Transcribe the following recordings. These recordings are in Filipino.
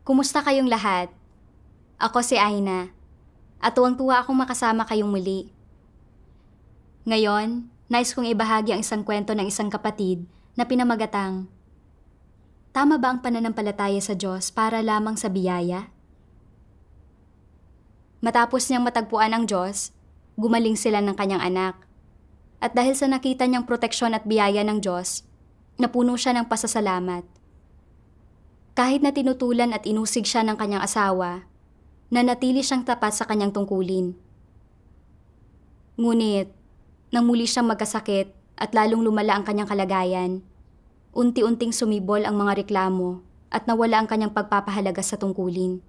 Kumusta kayong lahat? Ako si Aina, at tuwang-tuwa akong makasama kayong muli. Ngayon, nais kong ibahagi ang isang kwento ng isang kapatid na pinamagatang, tama ba ang pananampalataya sa Diyos para lamang sa biyaya? Matapos niyang matagpuan ang Diyos, gumaling sila ng kanyang anak. At dahil sa nakita niyang proteksyon at biyaya ng Diyos, napuno siya ng pasasalamat. Kahit na tinutulan at inusig siya ng kanyang asawa, nanatili siyang tapat sa kanyang tungkulin. Ngunit, nang muli siyang magkasakit at lalong lumala ang kanyang kalagayan, unti-unting sumibol ang mga reklamo at nawala ang kanyang pagpapahalaga sa tungkulin.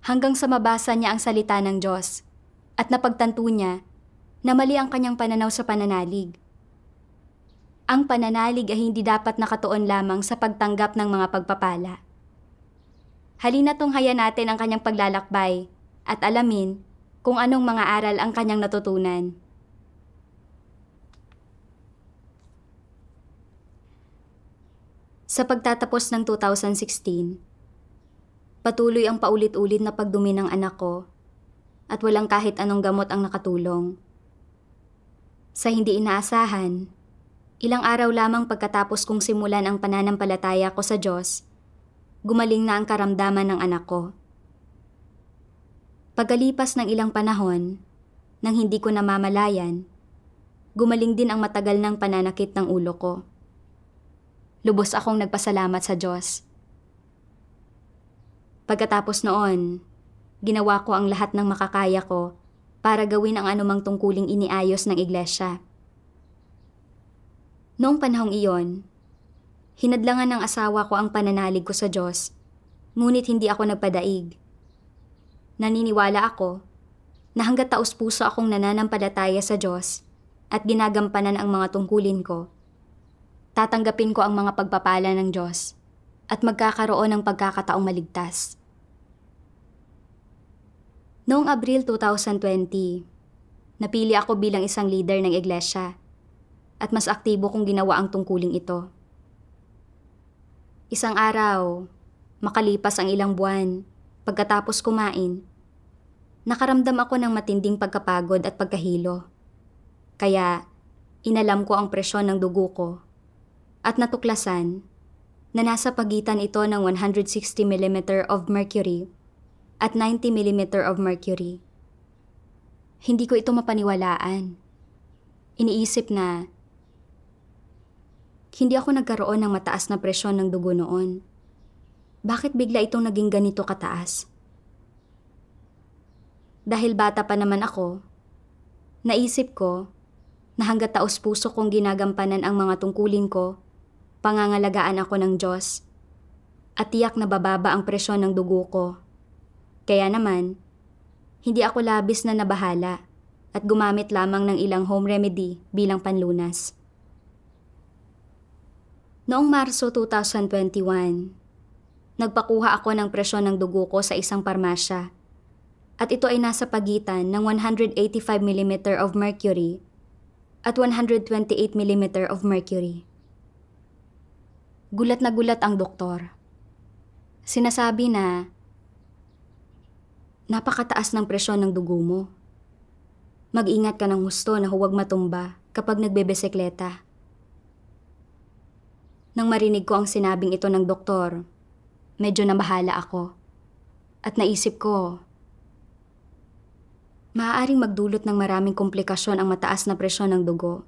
Hanggang sa mabasa niya ang salita ng Diyos at napagtanto niya na mali ang kanyang pananaw sa pananalig. Ang pananalig ay hindi dapat nakatuon lamang sa pagtanggap ng mga pagpapala. Halina tunghayan natin ang kanyang paglalakbay at alamin kung anong mga aral ang kanyang natutunan. Sa pagtatapos ng 2016, patuloy ang paulit-ulit na pagdumi ng anak ko at walang kahit anong gamot ang nakatulong. Sa hindi inaasahan, ilang araw lamang pagkatapos kong simulan ang pananampalataya ko sa Diyos, gumaling na ang karamdaman ng anak ko. Pagkalipas ng ilang panahon, nang hindi ko namamalayan, gumaling din ang matagal ng pananakit ng ulo ko. Lubos akong nagpasalamat sa Diyos. Pagkatapos noon, ginawa ko ang lahat ng makakaya ko para gawin ang anumang tungkuling iniayos ng iglesia. Noong panahong iyon, hinadlangan ng asawa ko ang pananalig ko sa Diyos, ngunit hindi ako nagpadaig. Naniniwala ako na hanggat taos-puso akong nananampalataya sa Diyos at ginagampanan ang mga tungkulin ko, tatanggapin ko ang mga pagpapala ng Diyos at magkakaroon ng pagkakataong maligtas. Noong Abril 2020, napili ako bilang isang leader ng iglesia at mas aktibo kong ginawa ang tungkuling ito. Isang araw, makalipas ang ilang buwan, pagkatapos kumain, nakaramdam ako ng matinding pagkapagod at pagkahilo. Kaya, inalam ko ang presyon ng dugo ko at natuklasan na nasa pagitan ito ng 160 mm of mercury at 90 mm of mercury. Hindi ko ito mapaniwalaan. Iniisip na hindi ako nagkaroon ng mataas na presyon ng dugo noon. Bakit bigla itong naging ganito kataas? Dahil bata pa naman ako, naisip ko na hanggat taos-puso kong ginagampanan ang mga tungkulin ko, pangangalagaan ako ng Diyos at tiyak na bababa ang presyon ng dugo ko. Kaya naman, hindi ako labis na nabahala at gumamit lamang ng ilang home remedy bilang panlunas. Noong Marso 2021, nagpakuha ako ng presyon ng dugo ko sa isang parmasya at ito ay nasa pagitan ng 185 mm of mercury at 128 mm of mercury. Gulat na gulat ang doktor. Sinasabi na napakataas ng presyon ng dugo mo. Mag-ingat ka ng husto na huwag matumba kapag nagbebesekleta. Nang marinig ko ang sinabing ito ng doktor, medyo nabahala ako. At naisip ko, maaaring magdulot ng maraming komplikasyon ang mataas na presyon ng dugo.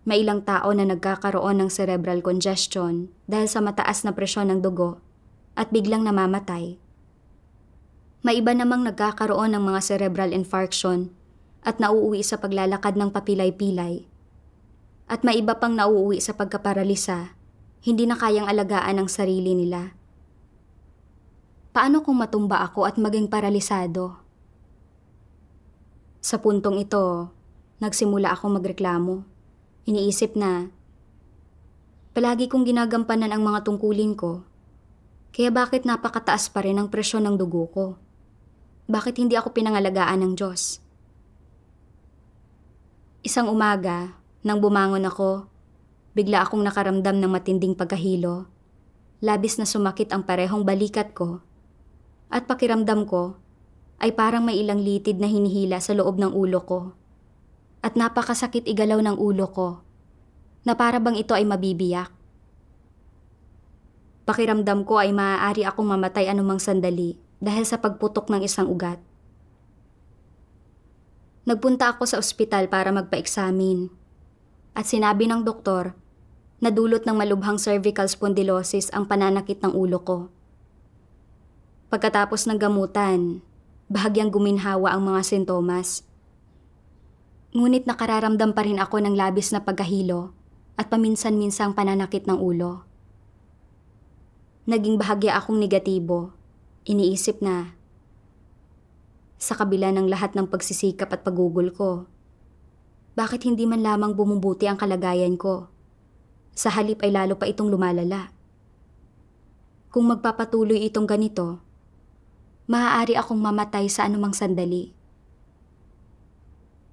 May ilang tao na nagkakaroon ng cerebral congestion dahil sa mataas na presyon ng dugo at biglang namamatay. May iba namang nagkakaroon ng mga cerebral infarction at nauuwi sa paglalakad ng papilay-pilay. At may iba pang nauuwi sa pagkaparalisa, hindi na kayang alagaan ang sarili nila. Paano kung matumba ako at maging paralisado? Sa puntong ito, nagsimula akong magreklamo. Iniisip na, palagi kong ginagampanan ang mga tungkulin ko, kaya bakit napakataas pa rin ang presyon ng dugo ko? Bakit hindi ako pinangalagaan ng Diyos? Isang umaga, nang bumangon ako, bigla akong nakaramdam ng matinding pagkahilo labis na sumakit ang parehong balikat ko at pakiramdam ko ay parang may ilang litid na hinihila sa loob ng ulo ko at napakasakit igalaw ng ulo ko na para bang ito ay mabibiyak. Pakiramdam ko ay maaari akong mamatay anumang sandali dahil sa pagputok ng isang ugat. Nagpunta ako sa ospital para magpa-eksamin at sinabi ng doktor na dulot ng malubhang cervical spondylosis ang pananakit ng ulo ko. Pagkatapos ng gamutan, bahagyang guminhawa ang mga sintomas. Ngunit nakararamdam pa rin ako ng labis na pagkahilo at paminsan-minsang pananakit ng ulo. Naging bahagya akong negatibo. Iniisip na, sa kabila ng lahat ng pagsisikap at pagugol ko, bakit hindi man lamang bumubuti ang kalagayan ko? Sa halip ay lalo pa itong lumalala. Kung magpapatuloy itong ganito, maaari akong mamatay sa anumang sandali.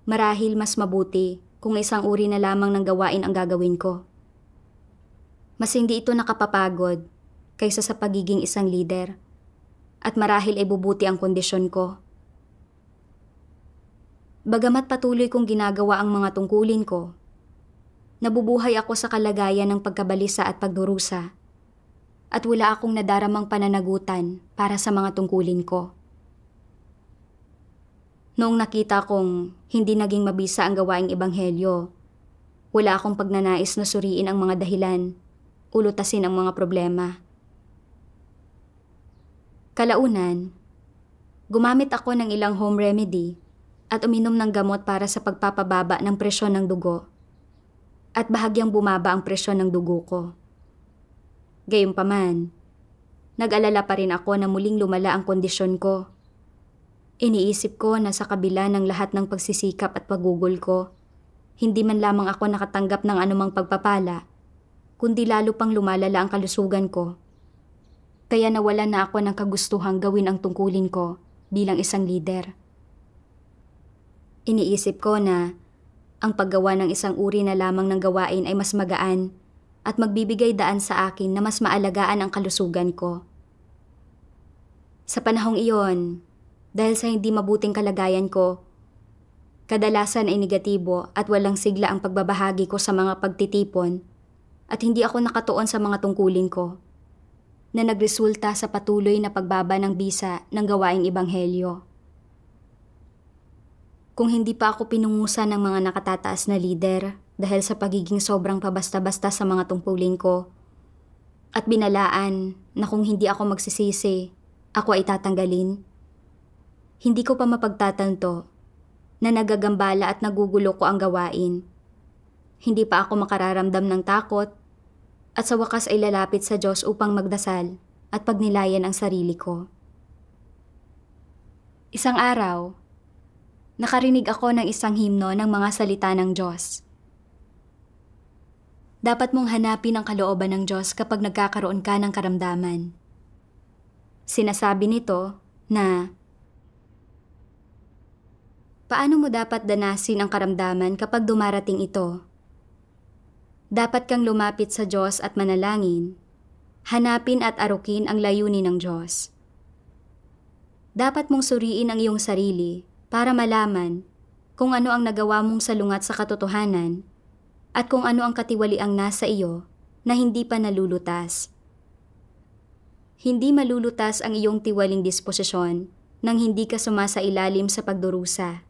Marahil mas mabuti kung isang uri na lamang ng gawain ang gagawin ko. Mas hindi ito nakapapagod kaysa sa pagiging isang leader at marahil ay bubuti ang kondisyon ko. Bagamat patuloy kong ginagawa ang mga tungkulin ko, nabubuhay ako sa kalagayan ng pagkabalisa at pagdurusa at wala akong nadaramang pananagutan para sa mga tungkulin ko. Noong nakita kong hindi naging mabisa ang gawaing ebanghelyo, wala akong pagnanais na suriin ang mga dahilan, ulutasin ang mga problema. Kalaunan, gumamit ako ng ilang home remedy at uminom ng gamot para sa pagpapababa ng presyon ng dugo at bahagyang bumaba ang presyon ng dugo ko. Gayunpaman, nag-alala pa rin ako na muling lumala ang kondisyon ko. Iniisip ko na sa kabila ng lahat ng pagsisikap at pagugol ko, hindi man lamang ako nakatanggap ng anumang pagpapala, kundi lalo pang lumalala ang kalusugan ko. Kaya nawalan na ako ng kagustuhang gawin ang tungkulin ko bilang isang leader. Iniisip ko na ang paggawa ng isang uri na lamang ng gawain ay mas magaan at magbibigay daan sa akin na mas maalagaan ang kalusugan ko. Sa panahong iyon, dahil sa hindi mabuting kalagayan ko, kadalasan ay negatibo at walang sigla ang pagbabahagi ko sa mga pagtitipon at hindi ako nakatuon sa mga tungkulin ko, na nagresulta sa patuloy na pagbaba ng bisa ng gawaing ebanghelyo. Kung hindi pa ako pinungusan ng mga nakatataas na lider dahil sa pagiging sobrang pabasta-basta sa mga tungkulin ko, at binalaan na kung hindi ako magsisisi, ako ay tatanggalin, hindi ko pa mapagtatanto na nagagambala at nagugulo ko ang gawain. Hindi pa ako makararamdam ng takot at sa wakas ay lalapit sa Diyos upang magdasal at pagnilayan ang sarili ko. Isang araw, nakarinig ako ng isang himno ng mga salita ng Diyos. Dapat mong hanapin ang kalooban ng Diyos kapag nagkakaroon ka ng karamdaman. Sinasabi nito na, paano mo dapat danasin ang karamdaman kapag dumarating ito? Dapat kang lumapit sa Diyos at manalangin, hanapin at arukin ang layunin ng Diyos. Dapat mong suriin ang iyong sarili para malaman kung ano ang nagawa mong salungat sa katotohanan at kung ano ang katiwaliang nasa iyo na hindi pa nalulutas. Hindi malulutas ang iyong tiwaling disposisyon nang hindi ka sumasailalim sa pagdurusa.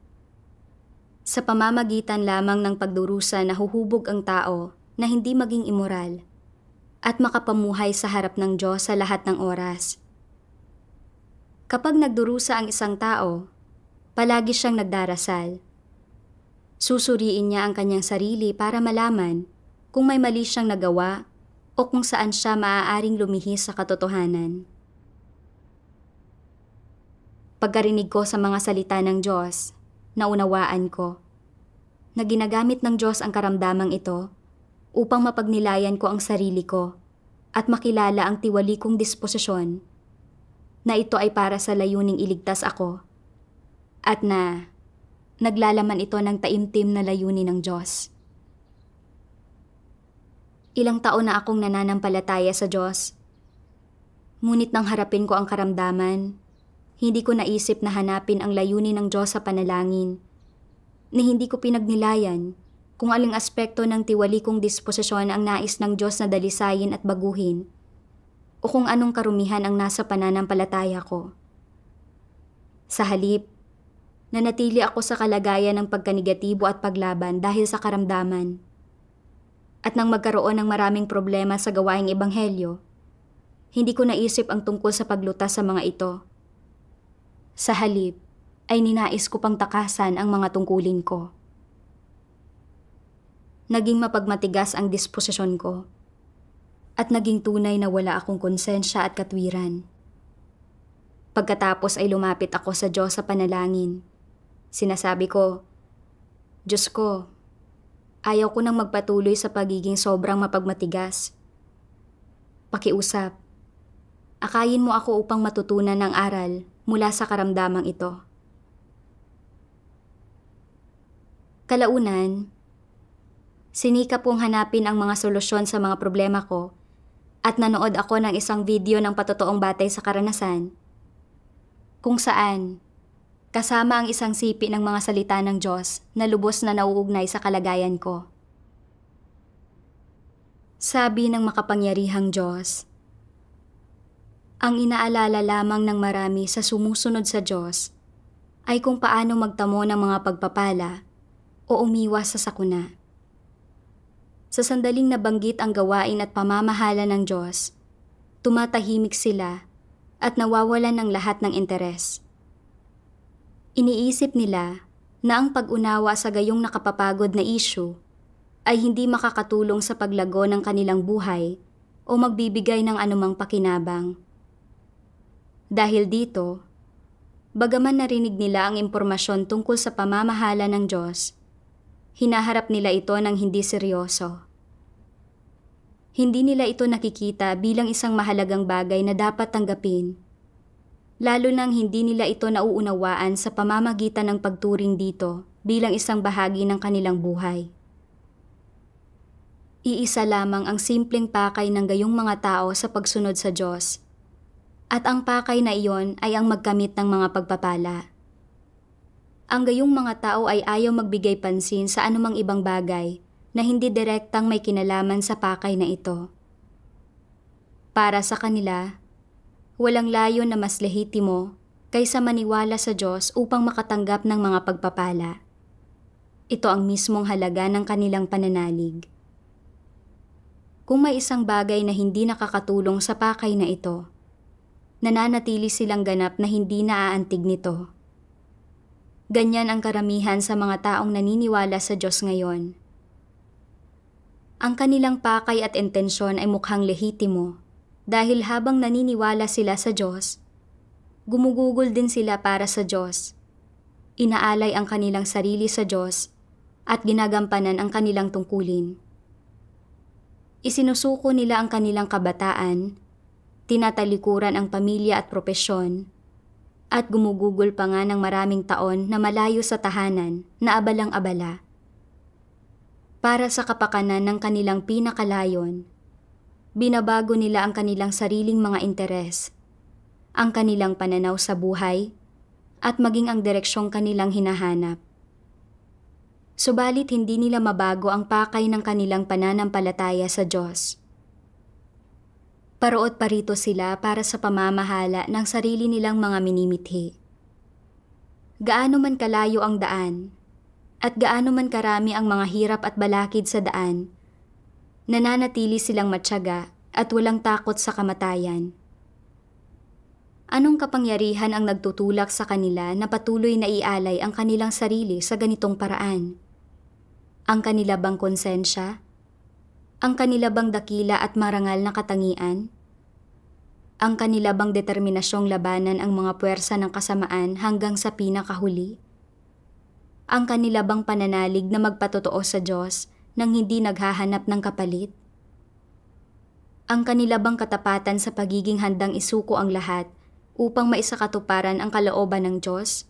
Sa pamamagitan lamang ng pagdurusa nahuhubog ang tao na hindi maging immoral at makapamuhay sa harap ng Diyos sa lahat ng oras. Kapag nagdurusa ang isang tao, palagi siyang nagdarasal. Susuriin niya ang kanyang sarili para malaman kung may mali siyang nagawa o kung saan siya maaaring lumihis sa katotohanan. Pagkarinig ko sa mga salita ng Diyos, naunawaan ko na ginagamit ng Diyos ang karamdamang ito upang mapagnilayan ko ang sarili ko at makilala ang tiwali kong disposisyon na ito ay para sa layuning iligtas ako at na naglalaman ito ng taimtim na layunin ng Diyos. Ilang taon na akong nananampalataya sa Diyos Ngunit nang harapin ko ang karamdaman, hindi ko naisip na hanapin ang layunin ng Diyos sa panalangin, na hindi ko pinagnilayan kung aling aspekto ng tiwali kong disposisyon ang nais ng Diyos na dalisayin at baguhin, o kung anong karumihan ang nasa pananampalataya ko. Sa halip, nanatili ako sa kalagayan ng pagkanegatibo at paglaban dahil sa karamdaman. At nang magkaroon ng maraming problema sa gawaing ebanghelyo, hindi ko naisip ang tungkol sa paglutas sa mga ito. Sa halip, ay ninais ko pang takasan ang mga tungkulin ko. Naging mapagmatigas ang disposisyon ko, at naging tunay na wala akong konsensya at katwiran. Pagkatapos ay lumapit ako sa Diyos sa panalangin. Sinasabi ko, Diyos ko, ayaw ko nang magpatuloy sa pagiging sobrang mapagmatigas. Pakiusap, akayin mo ako upang matutunan ng aral mula sa karamdamang ito. Kalaunan, sinikap kong hanapin ang mga solusyon sa mga problema ko at nanood ako ng isang video ng patotoong batay sa karanasan, kung saan kasama ang isang sipi ng mga salita ng Diyos na lubos na nauugnay sa kalagayan ko. Sabi ng makapangyarihang Diyos, ang inaalala lamang ng marami sa sumusunod sa Diyos ay kung paano magtamo ng mga pagpapala o umiwas sa sakuna. Sa sandaling nabanggit ang gawain at pamamahala ng Diyos, tumatahimik sila at nawawalan ng lahat ng interes. Iniisip nila na ang pag-unawa sa gayong nakapapagod na issue ay hindi makakatulong sa paglago ng kanilang buhay o magbibigay ng anumang pakinabang. Dahil dito, bagaman narinig nila ang impormasyon tungkol sa pamamahala ng Diyos, hinaharap nila ito ng hindi seryoso. Hindi nila ito nakikita bilang isang mahalagang bagay na dapat tanggapin, lalo nang hindi nila ito nauunawaan sa pamamagitan ng pagturing dito bilang isang bahagi ng kanilang buhay. Iisa lamang ang simpleng pakay ng gayong mga tao sa pagsunod sa Diyos, at ang pakay na iyon ay ang magkamit ng mga pagpapala. Ang gayong mga tao ay ayaw magbigay pansin sa anumang ibang bagay na hindi direktang may kinalaman sa pakay na ito. Para sa kanila, walang layo na mas lehitimo kaysa maniwala sa Diyos upang makatanggap ng mga pagpapala. Ito ang mismong halaga ng kanilang pananalig. Kung may isang bagay na hindi nakakatulong sa pakay na ito, nananatili silang ganap na hindi naaantig nito. Ganyan ang karamihan sa mga taong naniniwala sa Diyos ngayon. Ang kanilang pakay at intensyon ay mukhang lehitimo dahil habang naniniwala sila sa Diyos, gumugugol din sila para sa Diyos. Inaalay ang kanilang sarili sa Diyos at ginagampanan ang kanilang tungkulin. Isinusuko nila ang kanilang kabataan, tinatalikuran ang pamilya at propesyon, at gumugugol pa nga ng maraming taon na malayo sa tahanan na abalang-abala. Para sa kapakanan ng kanilang pinakalayon, binabago nila ang kanilang sariling mga interes, ang kanilang pananaw sa buhay, at maging ang direksyong kanilang hinahanap. Subalit hindi nila mabago ang pakay ng kanilang pananampalataya sa Diyos. Paroot parito sila para sa pamamahala ng sarili nilang mga minimithi. Gaano man kalayo ang daan, at gaano man karami ang mga hirap at balakid sa daan, nananatili silang matyaga at walang takot sa kamatayan. Anong kapangyarihan ang nagtutulak sa kanila na patuloy na ialay ang kanilang sarili sa ganitong paraan? Ang kanila bang konsensya? Ang kanila bang dakila at marangal na katangian? Ang kanila bang determinasyong labanan ang mga puwersa ng kasamaan hanggang sa pinakahuli? Ang kanila bang pananalig na magpatotoo sa Diyos nang hindi naghahanap ng kapalit? Ang kanila bang katapatan sa pagiging handang isuko ang lahat upang maisakatuparan ang kalooban ng Diyos?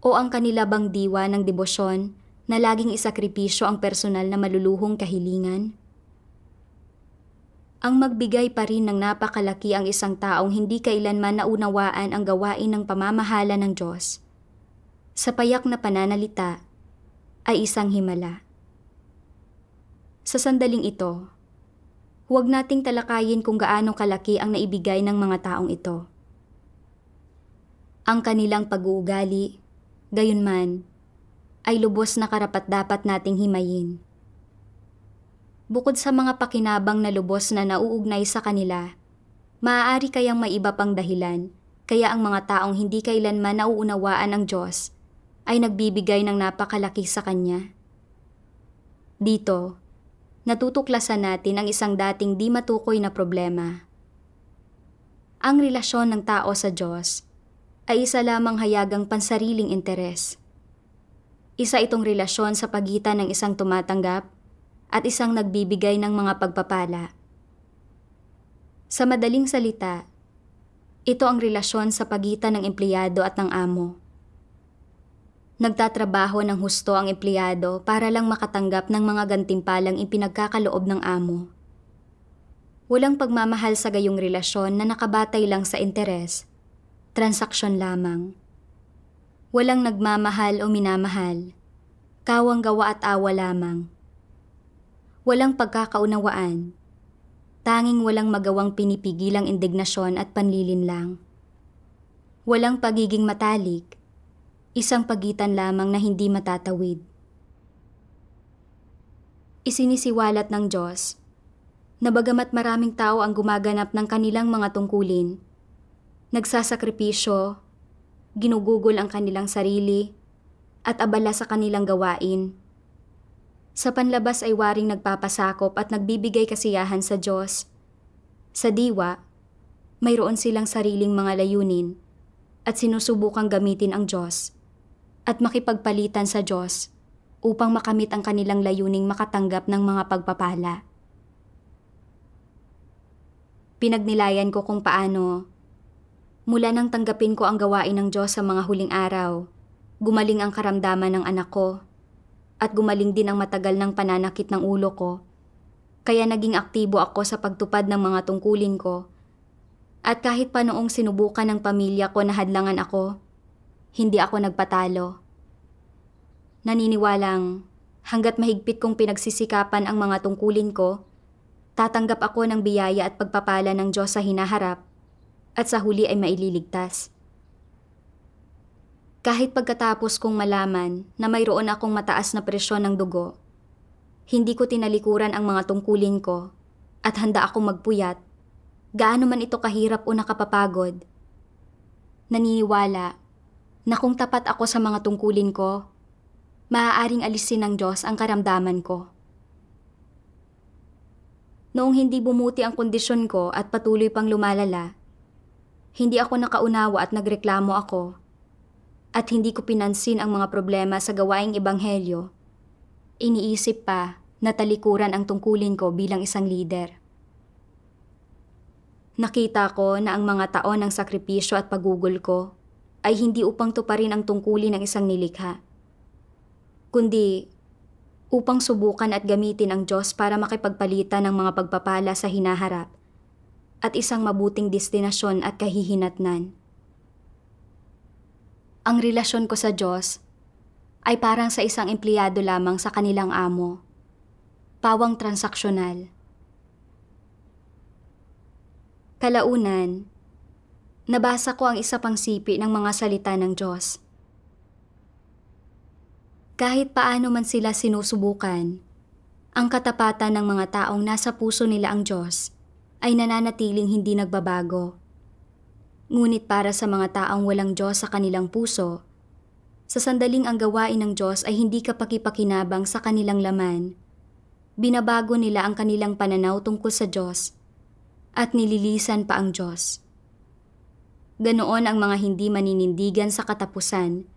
O ang kanila bang diwa ng debosyon na laging isakripisyo ang personal na maluluhong kahilingan? Ang magbigay pa rin ng napakalaki ang isang taong hindi kailanman naunawaan ang gawain ng pamamahala ng Diyos. Sa payak na pananalita ay isang himala. Sa sandaling ito, huwag nating talakayin kung gaano kalaki ang naibigay ng mga taong ito. Ang kanilang pag-uugali, gayunman, ay lubos na karapat-dapat nating himayin. Bukod sa mga pakinabang na lubos na nauugnay sa kanila, maaari kayang may iba pang dahilan kaya ang mga taong hindi kailanman nauunawaan ng Diyos ay nagbibigay ng napakalaki sa Kanya. Dito, natutuklasan natin ang isang dating di matukoy na problema. Ang relasyon ng tao sa Diyos ay isa lamang hayagang pansariling interes. Isa itong relasyon sa pagitan ng isang tumatanggap at isang nagbibigay ng mga pagpapala. Sa madaling salita, ito ang relasyon sa pagitan ng empleyado at ng amo. Nagtatrabaho ng husto ang empleyado para lang makatanggap ng mga gantimpalang ipinagkakaloob ng amo. Walang pagmamahal sa gayong relasyon na nakabatay lang sa interes, transaksyon lamang. Walang nagmamahal o minamahal, kawang gawa at awa lamang. Walang pagkakaunawaan, tanging walang magawang pinipigilang indignasyon at panlilinlang. Walang pagiging matalik, isang pagitan lamang na hindi matatawid. Isinisiwalat ng Diyos na bagamat maraming tao ang gumaganap ng kanilang mga tungkulin, nagsasakripisyo, ginugugol ang kanilang sarili, at abala sa kanilang gawain, sa panlabas ay waring nagpapasakop at nagbibigay kasiyahan sa Diyos. Sa diwa, mayroon silang sariling mga layunin at sinusubukang gamitin ang Diyos at makipagpalitan sa Diyos upang makamit ang kanilang layuning makatanggap ng mga pagpapala. Pinagnilayan ko kung paano, mula nang tanggapin ko ang gawain ng Diyos sa mga huling araw, gumaling ang karamdaman ng anak ko, at gumaling din ang matagal ng pananakit ng ulo ko, kaya naging aktibo ako sa pagtupad ng mga tungkulin ko. At kahit pa noong sinubukan ng pamilya ko na hadlangan ako, hindi ako nagpatalo. Naniniwalang hanggat mahigpit kong pinagsisikapan ang mga tungkulin ko, tatanggap ako ng biyaya at pagpapala ng Diyos sa hinaharap at sa huli ay maililigtas. Kahit pagkatapos kong malaman na mayroon akong mataas na presyon ng dugo, hindi ko tinalikuran ang mga tungkulin ko at handa akong magpuyat, gaano man ito kahirap o nakapapagod. Naniniwala na kung tapat ako sa mga tungkulin ko, maaaring alisin ng Diyos ang karamdaman ko. Noong hindi bumuti ang kondisyon ko at patuloy pang lumalala, hindi ako nakaunawa at nagreklamo ako, at hindi ko pinansin ang mga problema sa gawaing ebanghelyo. Iniisip pa na talikuran ang tungkulin ko bilang isang lider. Nakita ko na ang mga taon ng sakripisyo at pagugol ko ay hindi upang tuparin ang tungkulin ng isang nilikha, kundi upang subukan at gamitin ang Diyos para makipagpalitan ng mga pagpapala sa hinaharap at isang mabuting destinasyon at kahihinatnan. Ang relasyon ko sa Diyos ay parang sa isang empleyado lamang sa kanilang amo, pawang transaksyonal. Kalaunan, nabasa ko ang isa pang sipi ng mga salita ng Diyos. Kahit paano man sila sinusubukan, ang katapatan ng mga taong nasa puso nila ang Diyos ay nananatiling hindi nagbabago. Ngunit para sa mga taong walang Diyos sa kanilang puso, sa sandaling ang gawain ng Diyos ay hindi kapakipakinabang sa kanilang laman, binabago nila ang kanilang pananaw tungkol sa Diyos at nililisan pa ang Diyos. Ganoon ang mga hindi maninindigan sa katapusan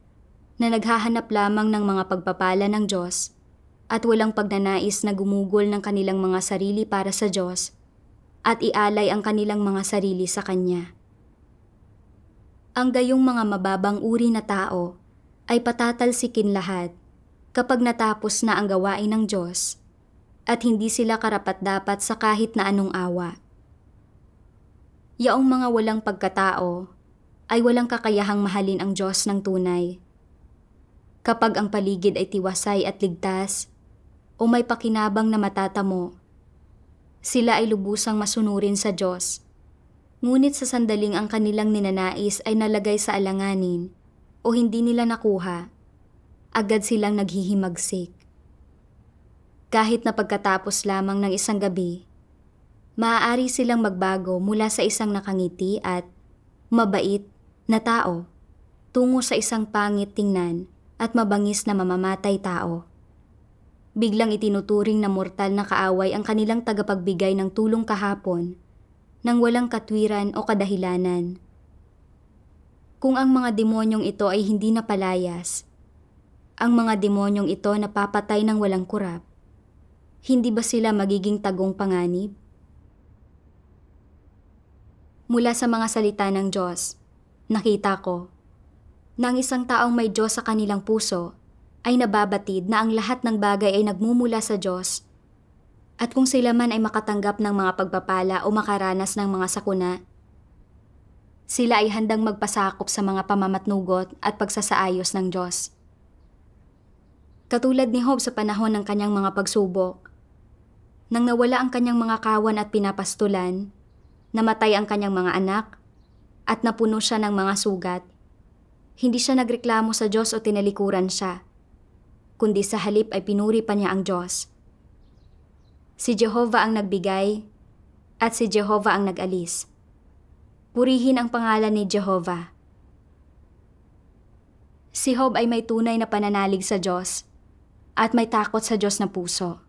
na naghahanap lamang ng mga pagpapala ng Diyos at walang pagnanais na gumugol ng kanilang mga sarili para sa Diyos at ialay ang kanilang mga sarili sa Kanya. Ang gayong mga mababang uri na tao ay patatalsikin lahat kapag natapos na ang gawain ng Diyos at hindi sila karapat-dapat sa kahit na anong awa. Yaong mga walang pagkatao ay walang kakayahang mahalin ang Diyos ng tunay. Kapag ang paligid ay tiwasay at ligtas o may pakinabang na matatamo, sila ay lubusang masunurin sa Diyos. Ngunit sa sandaling ang kanilang ninanais ay nalagay sa alanganin o hindi nila nakuha, agad silang naghihimagsik. Kahit na pagkatapos lamang ng isang gabi, maaari silang magbago mula sa isang nakangiti at mabait na tao tungo sa isang pangit tingnan at mabangis na mamamatay tao. Biglang itinuturing na mortal na kaaway ang kanilang tagapagbigay ng tulong kahapon nang walang katwiran o kadahilanan. Kung ang mga demonyong ito ay hindi napalayas, ang mga demonyong ito napapatay ng walang kurap, hindi ba sila magiging tagong panganib? Mula sa mga salita ng Diyos, nakita ko na ang isang taong may Diyos sa kanilang puso ay nababatid na ang lahat ng bagay ay nagmumula sa Diyos, at kung sila man ay makatanggap ng mga pagpapala o makaranas ng mga sakuna, sila ay handang magpasakop sa mga pamamatnugot at pagsasaayos ng Diyos. Katulad ni Job sa panahon ng kanyang mga pagsubok, nang nawala ang kanyang mga kawan at pinapastulan, namatay ang kanyang mga anak, at napuno siya ng mga sugat, hindi siya nagreklamo sa Diyos o tinalikuran siya, kundi sa halip ay pinuri pa niya ang Diyos. Si Jehovah ang nagbigay at si Jehovah ang nag-alis. Purihin ang pangalan ni Jehovah. Si Job ay may tunay na pananalig sa Diyos at may takot sa Diyos na puso.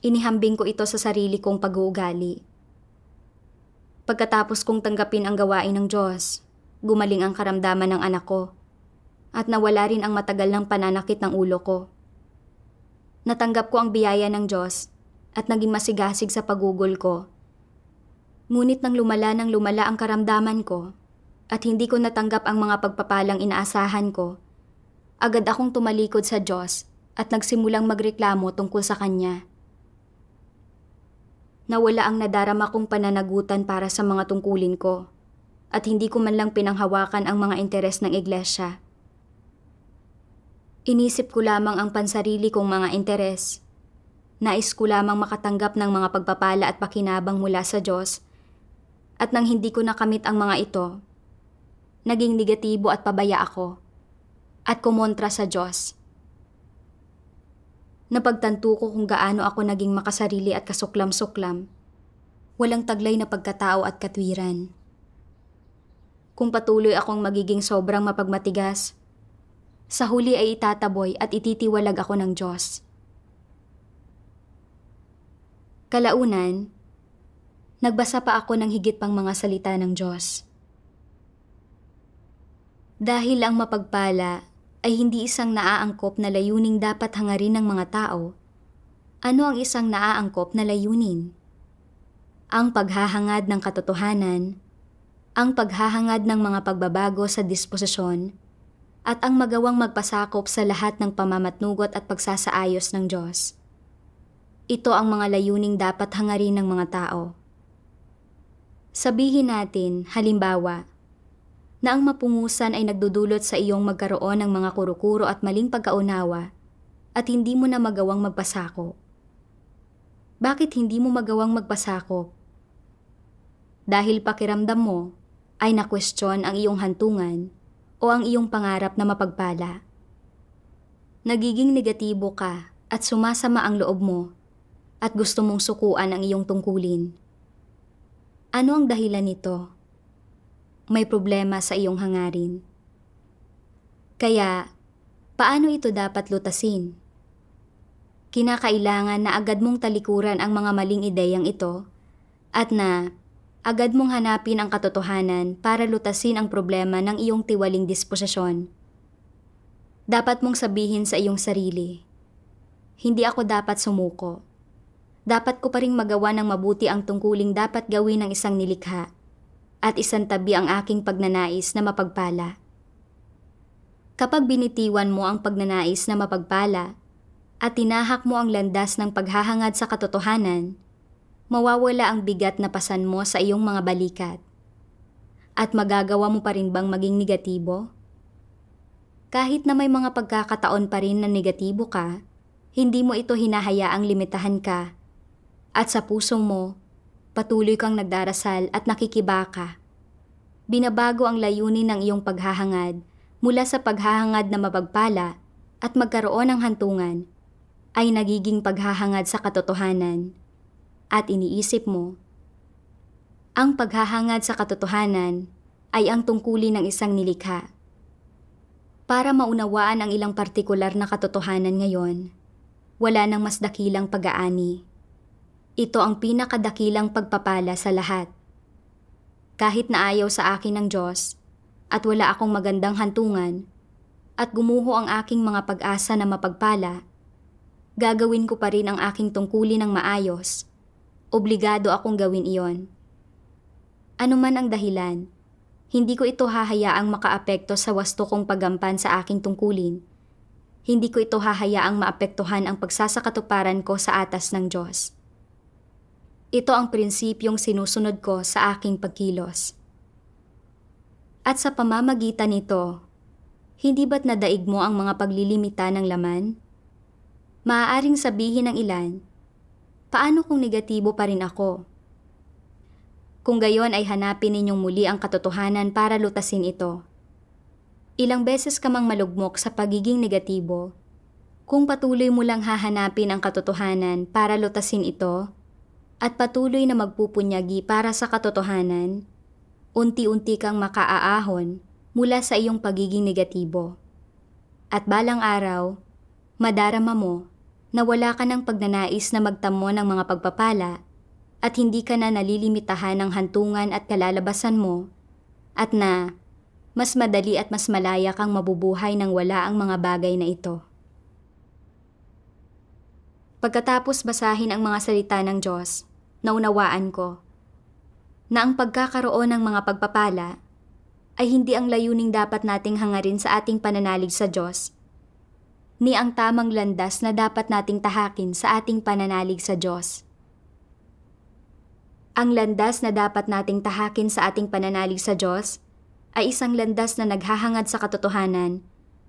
Inihambing ko ito sa sarili kong pag-uugali. Pagkatapos kong tanggapin ang gawain ng Diyos, gumaling ang karamdaman ng anak ko at nawala rin ang matagal ng pananakit ng ulo ko. Natanggap ko ang biyaya ng Diyos at naging masigasig sa pagugol ko. Ngunit nang lumala ang karamdaman ko at hindi ko natanggap ang mga pagpapalang inaasahan ko, agad akong tumalikod sa Diyos at nagsimulang magreklamo tungkol sa Kanya. Nawala ang nadarama kong pananagutan para sa mga tungkulin ko at hindi ko man lang pinanghawakan ang mga interes ng iglesia. Inisip ko lamang ang pansarili kong mga interes. Nais ko lamang makatanggap ng mga pagpapala at pakinabang mula sa Diyos, at nang hindi ko nakamit ang mga ito, naging negatibo at pabaya ako at kumontra sa Diyos. Napagtanto ko kung gaano ako naging makasarili at kasuklam-suklam, walang taglay na pagkatao at katwiran. Kung patuloy akong magiging sobrang mapagmatigas, sa huli ay itataboy at ititiwalag ako ng Diyos. Kalaunan, nagbasa pa ako ng higit pang mga salita ng Diyos. Dahil ang mapagpala ay hindi isang naaangkop na layuning dapat hangarin ng mga tao, ano ang isang naaangkop na layunin? Ang paghahangad ng katotohanan, ang paghahangad ng mga pagbabago sa disposisyon, at ang magawang magpasakop sa lahat ng pamamatnugot at pagsasaayos ng Diyos. Ito ang mga layuning dapat hangarin ng mga tao. Sabihin natin, halimbawa, na ang mapungusan ay nagdudulot sa iyong magkaroon ng mga kuro-kuro at maling pagkaunawa at hindi mo na magawang magpasakop. Bakit hindi mo magawang magpasakop? Dahil pakiramdam mo ay na-question ang iyong hantungan o ang iyong pangarap na mapagpala. Nagiging negatibo ka at sumasama ang loob mo at gusto mong sukuan ang iyong tungkulin. Ano ang dahilan nito? May problema sa iyong hangarin. Kaya, paano ito dapat lutasin? Kinakailangan na agad mong talikuran ang mga maling ideyang ito at na agad mong hanapin ang katotohanan para lutasin ang problema ng iyong tiwaling disposisyon. Dapat mong sabihin sa iyong sarili, hindi ako dapat sumuko. Dapat ko pa ring magawa ng mabuti ang tungkuling dapat gawin ng isang nilikha at isantabi ang aking pagnanais na mapagpala. Kapag binitiwan mo ang pagnanais na mapagpala at tinahak mo ang landas ng paghahangad sa katotohanan, mawawala ang bigat na pasan mo sa iyong mga balikat. At magagawa mo pa rin bang maging negatibo? Kahit na may mga pagkakataon pa rin na negatibo ka, hindi mo ito hinahayaang limitahan ka. At sa puso mo, patuloy kang nagdarasal at nakikibaka. Binabago ang layunin ng iyong paghahangad mula sa paghahangad na mapagpala at magkaroon ng hantungan ay nagiging paghahangad sa katotohanan. At iniisip mo, ang paghahangad sa katotohanan ay ang tungkulin ng isang nilikha. Para maunawaan ang ilang partikular na katotohanan ngayon, wala nang mas dakilang pag-aani. Ito ang pinakadakilang pagpapala sa lahat. Kahit na ayaw sa akin ng Diyos at wala akong magandang hantungan at gumuho ang aking mga pag-asa na mapagpala, gagawin ko pa rin ang aking tungkulin ng maayos. Obligado akong gawin iyon. Ano man ang dahilan, hindi ko ito hahayaang makaapekto sa wasto kong paggampan sa aking tungkulin. Hindi ko ito hahayaang maapektuhan ang pagsasakatuparan ko sa atas ng Diyos. Ito ang prinsipyong sinusunod ko sa aking pagkilos. At sa pamamagitan nito, hindi ba't nadaig mo ang mga paglilimita ng laman? Maaaring sabihin ng ilan, paano kung negatibo pa rin ako? Kung gayon ay hanapin ninyong muli ang katotohanan para lutasin ito. Ilang beses ka mang malugmok sa pagiging negatibo, kung patuloy mo lang hahanapin ang katotohanan para lutasin ito, at patuloy na magpupunyagi para sa katotohanan, unti-unti kang makaaahon mula sa iyong pagiging negatibo. At balang araw, madarama mo na wala ka ng pagnanais na magtamo ng mga pagpapala at hindi ka na nalilimitahan ng hantungan at kalalabasan mo at na mas madali at mas malaya kang mabubuhay nang wala ang mga bagay na ito. Pagkatapos basahin ang mga salita ng Diyos, naunawaan ko na ang pagkakaroon ng mga pagpapala ay hindi ang layuning dapat nating hangarin sa ating pananalig sa Diyos, ni ang tamang landas na dapat nating tahakin sa ating pananalig sa Diyos. Ang landas na dapat nating tahakin sa ating pananalig sa Diyos ay isang landas na naghahangad sa katotohanan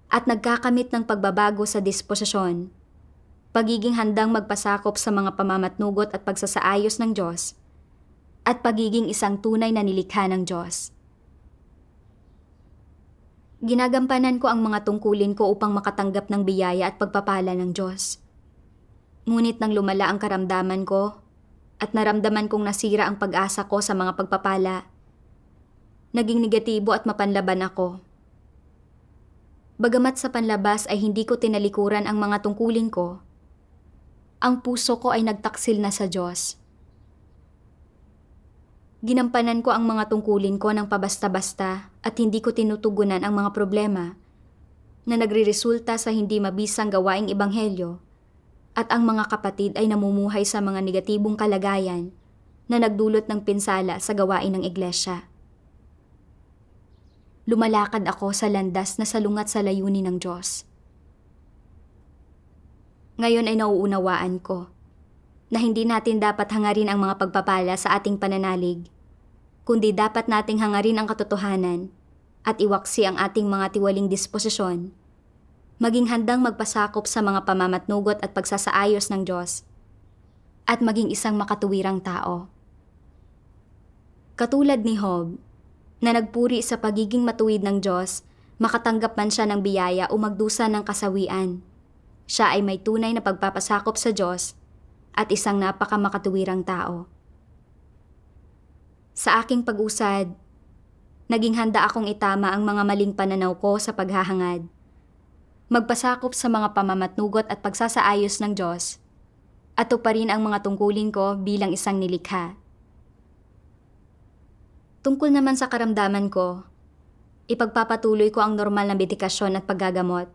at nagkakamit ng pagbabago sa disposisyon, pagiging handang magpasakop sa mga pamamatnugot at pagsasaayos ng Diyos, at pagiging isang tunay na nilikha ng Diyos. Ginagampanan ko ang mga tungkulin ko upang makatanggap ng biyaya at pagpapala ng Diyos. Ngunit nang lumala ang karamdaman ko, at naramdaman kong nasira ang pag-asa ko sa mga pagpapala, naging negatibo at mapanlaban ako. Bagamat sa panlabas ay hindi ko tinalikuran ang mga tungkulin ko, ang puso ko ay nagtaksil na sa Diyos. Ginampanan ko ang mga tungkulin ko ng pabasta-basta at hindi ko tinutugunan ang mga problema na nagreresulta sa hindi mabisang gawaing ebanghelyo, at ang mga kapatid ay namumuhay sa mga negatibong kalagayan na nagdulot ng pinsala sa gawain ng iglesia. Lumalakad ako sa landas na salungat sa layunin ng Diyos. Ngayon ay nauunawaan ko na hindi natin dapat hangarin ang mga pagpapala sa ating pananalig, kundi dapat nating hangarin ang katotohanan at iwaksi ang ating mga tiwaling disposisyon, maging handang magpasakop sa mga pamamatnugot at pagsasaayos ng Diyos, at maging isang makatuwirang tao. Katulad ni Job, na nagpuri sa pagiging matuwid ng Diyos, makatanggap man siya ng biyaya o magdusa ng kasawian. Siya ay may tunay na pagpapasakop sa Diyos at isang napakamakatuwirang tao. Sa aking pag-usad, naging handa akong itama ang mga maling pananaw ko sa paghahangad, magpasakop sa mga pamamatnugot at pagsasaayos ng Diyos, at tuparin ang mga tungkulin ko bilang isang nilikha. Tungkol naman sa karamdaman ko, ipagpapatuloy ko ang normal na medikasyon at paggagamot,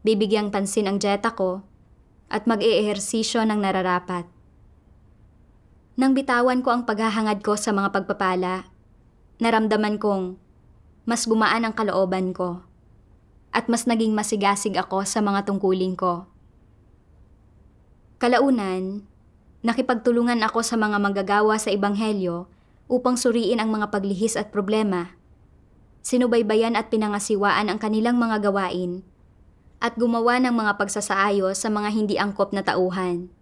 bibigyang pansin ang dieta ko, at mag-eehersisyo ng nararapat. Nang bitawan ko ang paghahangad ko sa mga pagpapala, naramdaman kong mas gumaan ang kalooban ko, at mas naging masigasig ako sa mga tungkulin ko. Kalaunan, nakipagtulungan ako sa mga manggagawa sa Ebanghelyo upang suriin ang mga paglihis at problema. Sinubaybayan at pinangasiwaan ang kanilang mga gawain at gumawa ng mga pagsasaayos sa mga hindi angkop na tauhan.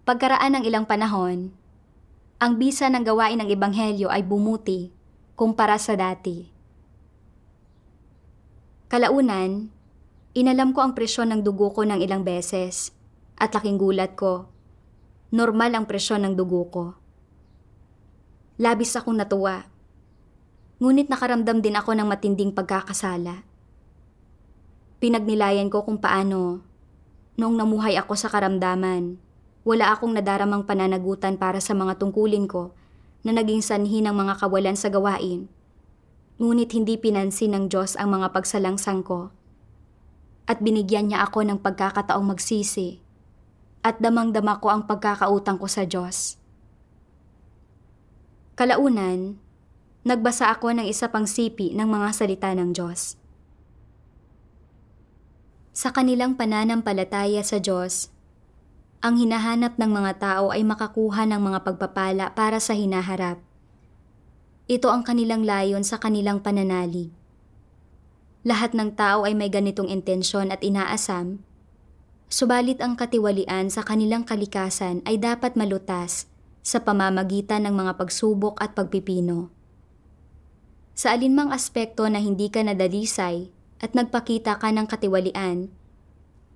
Pagkaraan ng ilang panahon, ang bisa ng gawain ng Ebanghelyo ay bumuti kumpara sa dati. Kalaunan, inalam ko ang presyon ng dugo ko ng ilang beses at laking gulat ko, normal ang presyon ng dugo ko. Labis akong natuwa, ngunit nakaramdam din ako ng matinding pagkakasala. Pinagnilayan ko kung paano, noong namuhay ako sa karamdaman, wala akong nadaramang pananagutan para sa mga tungkulin ko na naging sanhi ng mga kawalan sa gawain. Ngunit hindi pinansin ng Diyos ang mga pagsalangsang ko. At binigyan niya ako ng pagkakataong magsisi. At damang-dama ko ang pagkakautang ko sa Diyos. Kalaunan, nagbasa ako ng isa pang sipi ng mga salita ng Diyos. Sa kanilang pananampalataya sa Diyos, ang hinahanap ng mga tao ay makakuha ng mga pagpapala para sa hinaharap. Ito ang kanilang layon sa kanilang pananalig. Lahat ng tao ay may ganitong intensyon at inaasam, subalit ang katiwalian sa kanilang kalikasan ay dapat malutas sa pamamagitan ng mga pagsubok at pagpipino. Sa alinmang aspekto na hindi ka nadalisay at nagpakita ka ng katiwalian,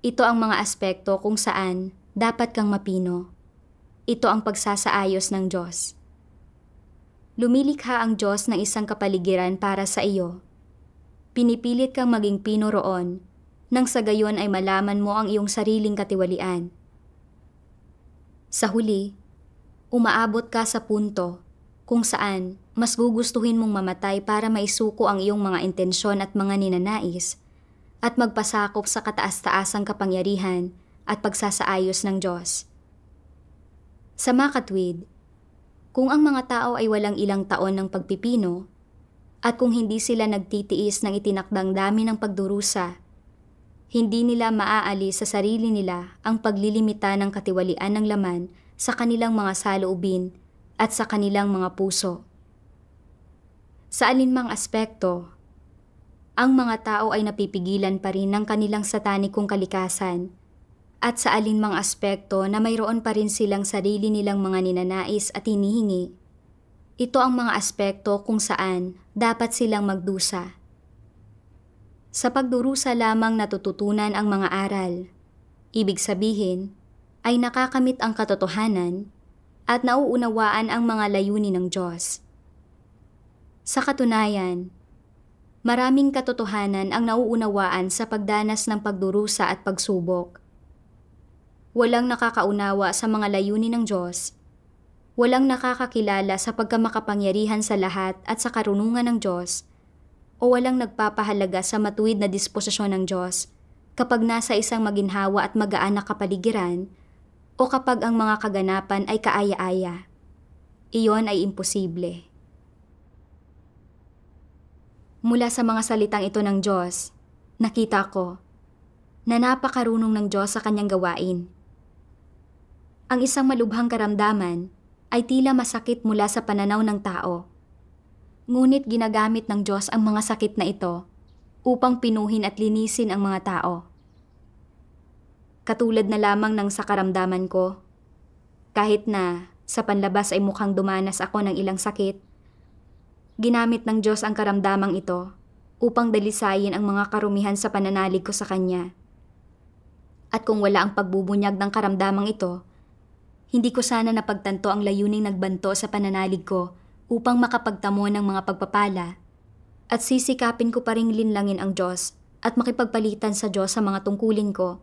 ito ang mga aspekto kung saan dapat kang mapino. Ito ang pagsasaayos ng Diyos. Lumilikha ang Diyos ng isang kapaligiran para sa iyo. Pinipilit kang maging pino roon, nang sa gayon ay malaman mo ang iyong sariling katiwalian. Sa huli, umaabot ka sa punto kung saan mas gugustuhin mong mamatay para maisuko ang iyong mga intensyon at mga ninanais at magpasakop sa kataas-taasang kapangyarihan at pagsasaayos ng Diyos. Sa makatwid, kung ang mga tao ay walang ilang taon ng pagpipino at kung hindi sila nagtitiis ng itinakdang dami ng pagdurusa, hindi nila maaalis sa sarili nila ang paglilimita ng katiwalian ng laman sa kanilang mga saloobin at sa kanilang mga puso. Sa alinmang aspekto, ang mga tao ay napipigilan pa rin ng kanilang satanikong kalikasan at sa alinmang aspekto na mayroon pa rin silang sarili nilang mga ninanais at hinihingi. Ito ang mga aspekto kung saan dapat silang magdusa. Sa pagdurusa lamang natututunan ang mga aral. Ibig sabihin ay nakakamit ang katotohanan at nauunawaan ang mga layunin ng Diyos. Sa katunayan, maraming katotohanan ang nauunawaan sa pagdanas ng pagdurusa at pagsubok. Walang nakakaunawa sa mga layunin ng Diyos. Walang nakakakilala sa pagkamakapangyarihan sa lahat at sa karunungan ng Diyos, o walang nagpapahalaga sa matuwid na disposisyon ng Diyos kapag nasa isang maginhawa at magaan na kapaligiran o kapag ang mga kaganapan ay kaaya-aya. Iyon ay imposible. Mula sa mga salitang ito ng Diyos, nakita ko na napakarunong ng Diyos sa kanyang gawain. Ang isang malubhang karamdaman ay tila masakit mula sa pananaw ng tao. Ngunit ginagamit ng Diyos ang mga sakit na ito upang pinuhin at linisin ang mga tao. Katulad na lamang ng sa karamdaman ko, kahit na sa panlabas ay mukhang dumanas ako ng ilang sakit, ginamit ng Diyos ang karamdamang ito upang dalisayin ang mga karumihan sa pananalig ko sa Kanya. At kung wala ang pagbubunyag ng karamdamang ito, hindi ko sana napagtanto ang layuning nagbanto sa pananalig ko upang makapagtamo ng mga pagpapala, at sisikapin ko pa ring linlangin ang Diyos at makipagpalitan sa Diyos sa mga tungkulin ko.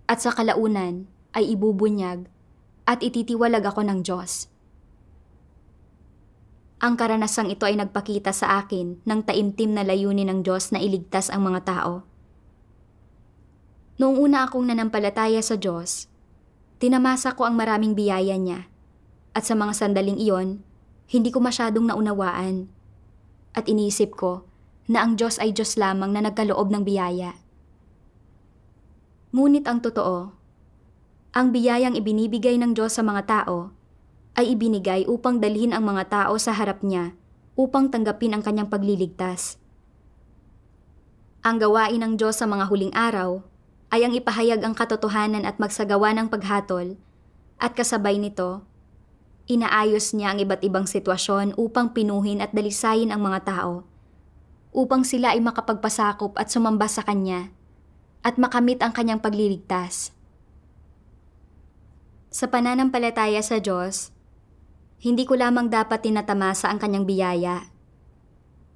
At sa kalaunan ay ibubunyag at ititiwalag ako ng Diyos. Ang karanasang ito ay nagpakita sa akin ng taimtim na layunin ng Diyos na iligtas ang mga tao. Noong una akong nanampalataya sa Diyos, tinamasa ko ang maraming biyaya niya, at sa mga sandaling iyon, hindi ko masyadong naunawaan. At iniisip ko na ang Diyos ay Diyos lamang na nagkaloob ng biyaya. Ngunit ang totoo, ang biyayang ibinibigay ng Diyos sa mga tao ay ibinigay upang dalhin ang mga tao sa harap niya upang tanggapin ang kanyang pagliligtas. Ang gawain ng Diyos sa mga huling araw ay ang ipahayag ang katotohanan at magsagawa ng paghatol, at kasabay nito, inaayos niya ang iba't ibang sitwasyon upang pinuhin at dalisayin ang mga tao, upang sila ay makapagpasakop at sumamba sa Kanya, at makamit ang Kanyang pagliligtas. Sa pananampalataya sa Diyos, hindi ko lamang dapat tinatamasa ang Kanyang biyaya.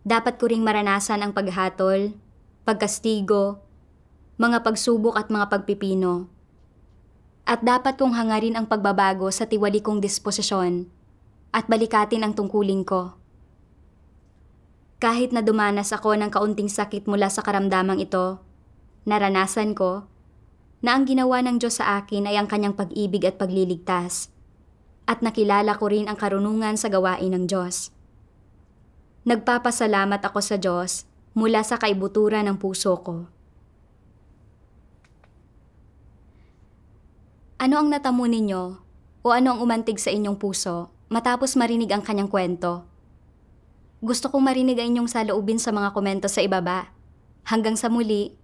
Dapat ko ring maranasan ang paghatol, pagkastigo, mga pagsubok at mga pagpipino. At dapat kong hangarin ang pagbabago sa tiwalikong disposisyon at balikatin ang tungkulin ko. Kahit na dumanas ako ng kaunting sakit mula sa karamdamang ito, naranasan ko na ang ginawa ng Diyos sa akin ay ang Kanyang pag-ibig at pagliligtas, at nakilala ko rin ang karunungan sa gawain ng Diyos. Nagpapasalamat ako sa Diyos mula sa kaibuturan ng puso ko. Ano ang natamo ninyo o ano ang umantig sa inyong puso matapos marinig ang kanyang kwento? Gusto kong marinig ang inyong saloobin sa mga komento sa ibaba. Hanggang sa muli.